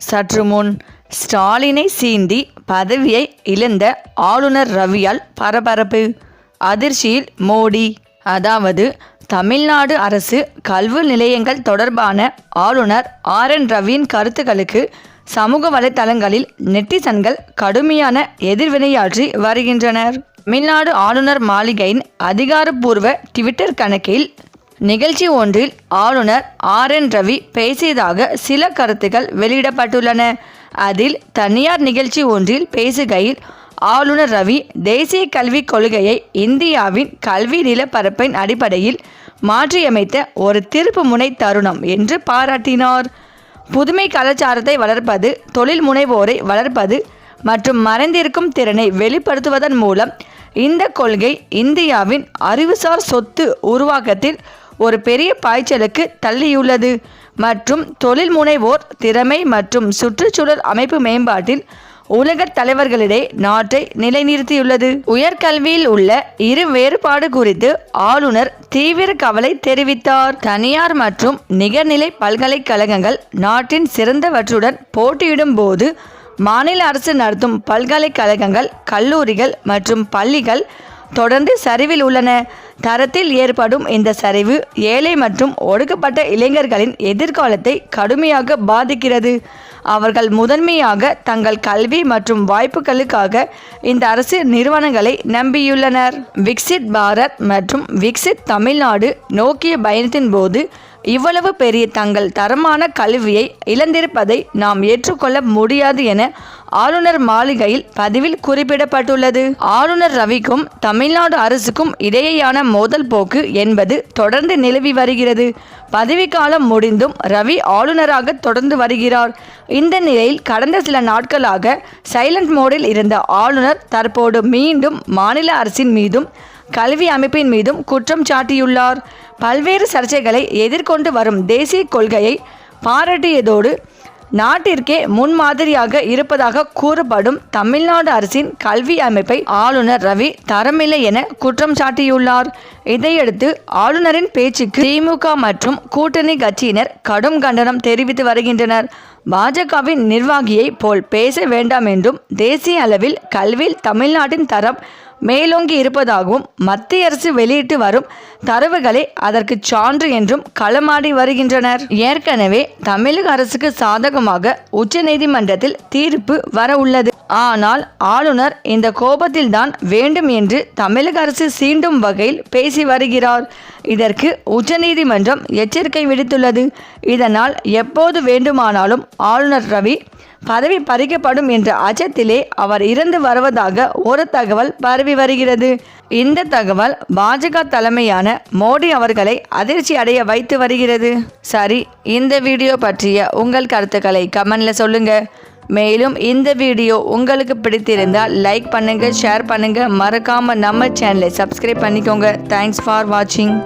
சற்று முன் ஸ்டாலினை சீண்டி பதவியை இழந்த ஆளுநர் ரவியால் பரபரப்பு. அதிர்ச்சியில் மோடி. அதாவது தமிழ்நாடு அரசு கல்வி நிலையங்கள் தொடர்பான ஆளுநர் RN ரவியின் கருத்துக்களுக்கு சமூக வலைதளங்களில் நெட்டிசன்கள் கடுமையான எதிர்வினையாற்றி வருகின்றனர். தமிழ்நாடு ஆளுநர் மாளிகையின் அதிகாரப்பூர்வ ட்விட்டர் கணக்கில் நிகழ்ச்சி ஒன்றில் ஆளுநர் RN ரவி பேசியதாக சில கருத்துக்கள் வெளியிடப்பட்டுள்ளன. அதில் தனியார் நிகழ்ச்சி ஒன்றில் பேசுகையில் ஆளுநர் ரவி தேசிய கல்விக் கொள்கையை இந்தியாவின் கல்வி நிலப்பரப்பின் அடிப்படையில் மாற்றியமைத்த ஒரு திருப்பு முனை தருணம் என்று பாராட்டினார். புதுமை கலாச்சாரத்தை வளர்ப்பது, தொழில் முனைவோரை வளர்ப்பது மற்றும் மறைந்திருக்கும் திறனை வெளிப்படுத்துவதன் மூலம் இந்த கொள்கை இந்தியாவின் அறிவுசார் சொத்து உருவாக்கத்தில் ஒரு பெரிய பாய்ச்சலுக்கு தள்ளியுள்ளது மற்றும் தொழில் முனைவோர் திறமை மற்றும் சுற்றுச்சூழல் அமைப்பு மேம்பாட்டில் உலக தலைவர்களிடையே நாட்டை நிலைநிறுத்தியுள்ளது. உயர்கல்வியில் உள்ள இரு வேறுபாடு குறித்து ஆளுநர் தீவிர கவலை தெரிவித்தார். தனியார் மற்றும் நிகர்நிலை பல்கலைக்கழகங்கள் நாட்டின் சிறந்தவற்றுடன் போட்டியிடும் போது மாநில அரசு நடத்தும் பல்கலைக்கழகங்கள், கல்லூரிகள் மற்றும் பள்ளிகள் தொடர்ந்து சரிவில் உள்ளன. தரத்தில் ஏற்படும் இந்த சரிவு ஏழை மற்றும் ஒடுக்கப்பட்ட இளைஞர்களின் எதிர்காலத்தை கடுமையாக பாதிக்கிறது. அவர்கள் முதன்மையாக தங்கள் கல்வி மற்றும் வாய்ப்புகளுக்காக இந்த அரசு நிறுவனங்களை நம்பியுள்ளனர். விக்சித் பாரத் மற்றும் விக்சித் தமிழ்நாடு நோக்கிய பயணத்தின் போது இவ்வளவு பெரிய தங்கள் தரமான கல்வியை இழந்திருப்பதை நாம் ஏற்றுக்கொள்ள முடியாது என ஆளுநர் மாளிகையில் பதிவில் குறிப்பிடப்பட்டுள்ளது. ஆளுநர் ரவிக்கும் தமிழ்நாடு அரசுக்கும் இடையேயான மோதல் போக்கு என்பது தொடர்ந்து நிலவி வருகிறது. பதவிக்காலம் முடிந்தும் ரவி ஆளுநராக தொடர்ந்து வருகிறார். இந்த நிலையில் கடந்த சில நாட்களாக சைலண்ட் மோடில் இருந்த ஆளுநர் தற்போது மீண்டும் மாநில அரசின் மீதும் கல்வி அமைப்பின் மீதும் குற்றம் சாட்டியுள்ளார். பல்வேறு சர்ச்சைகளை எதிர்கொண்டு வரும் தேசிய கொள்கையை பாராட்டியதோடு நாட்டிற்கே முன்மாதிரியாக இருப்பதாக கூறப்படும் தமிழ்நாடு அரசின் கல்வி அமைப்பை ஆளுநர் ரவி தரமில்லை என குற்றம் சாட்டியுள்ளார். இதையடுத்து ஆளுநரின் பேச்சுக்கு திமுக மற்றும் கூட்டணி கட்சியினர் கடும் கண்டனம் தெரிவித்து வருகின்றனர். பாஜகவின் நிர்வாகியை போல் பேச வேண்டாம் என்றும், தேசிய அளவில் கல்வியில் தமிழ்நாட்டின் தரம் மேலோங்கி இருப்பதாகவும் மத்திய அரசு வெளியிட்டு வரும் தரவுகளே அதற்கு சான்று என்றும் களமாடி வருகின்றனர். ஏற்கனவே தமிழக அரசுக்கு சாதகமாக உச்சநீதிமன்றத்தில் தீர்ப்பு வர உள்ளது. ஆனால் ஆளுநர் இந்த கோபத்தில்தான் வேண்டும் என்று தமிழக அரசு சீண்டும் வகையில் பேசி வருகிறார். இதற்கு உச்சநீதிமன்றம் எச்சரிக்கை விடுத்துள்ளது. இதனால் எப்போது வேண்டுமானாலும் ஆளுநர் ரவி பதவி பறிக்கப்படும் என்ற அச்சத்திலே அவர் இறந்து வருவதாக ஒரு தகவல் பரவி வருகிறது. இந்த தகவல் பாஜக தலைமையான மோடி அவர்களை அதிர்ச்சி அடைய வைத்து வருகிறது. சரி, இந்த வீடியோ பற்றிய உங்கள் கருத்துக்களை கமெண்ட்ல சொல்லுங்க. மேலும் இந்த வீடியோ உங்களுக்கு பிடித்திருந்தால் லைக் பண்ணுங்க, ஷேர் பண்ணுங்க, மறக்காம நம்ம சேனலை சப்ஸ்கிரைப் பண்ணிக்கோங்க. தேங்க்ஸ் ஃபார் வாட்சிங்.